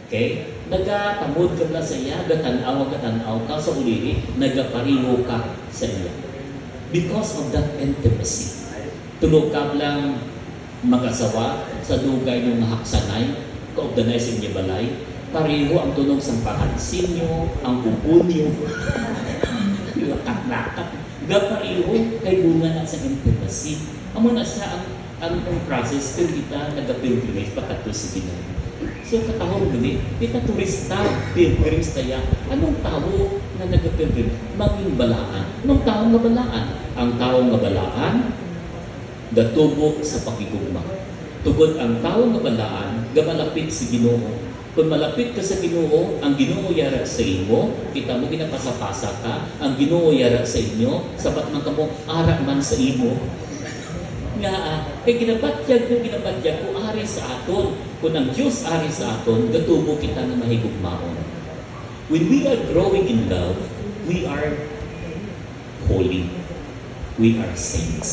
Okay? Nagatamod ka na sa iya, gatanaw ka sa uliri, nagapariho ka sa iya. Because of that intimacy. Tulog ka lang mag-asawa sa dugay ng haksanay, kaugdanay sa inyo balay, pareho ang tunog sa pahansin nyo, ang bubon nyo, lakat-lakat. Gapareho kay bunga na sa intimacy. Amo na siya ang process kung kita nag-pilgrimage pagkato sa Ginoo. So katahong gani, kita turista, pilgrims tayo. Anong tao na nag-pilgrim? Maging balaan. Anong tao nga balaan? Ang tao nga balaan, gatubo sa pakigugma. Tugod ang tao nga balaan, gamalapit sa Ginoo. Kung malapit ka sa Ginoo, ang Ginoo yara sa imo, kita mo ginapasa-pasa ka, ang Ginoo yara sa inyo, sapat man kamo ara man sa imo. Nga, kay ginabatyag ko ari sa aton. Kung ang Diyos ari sa aton, gatubo kita na mahigugmaon. When we are growing in love, we are holy. We are saints.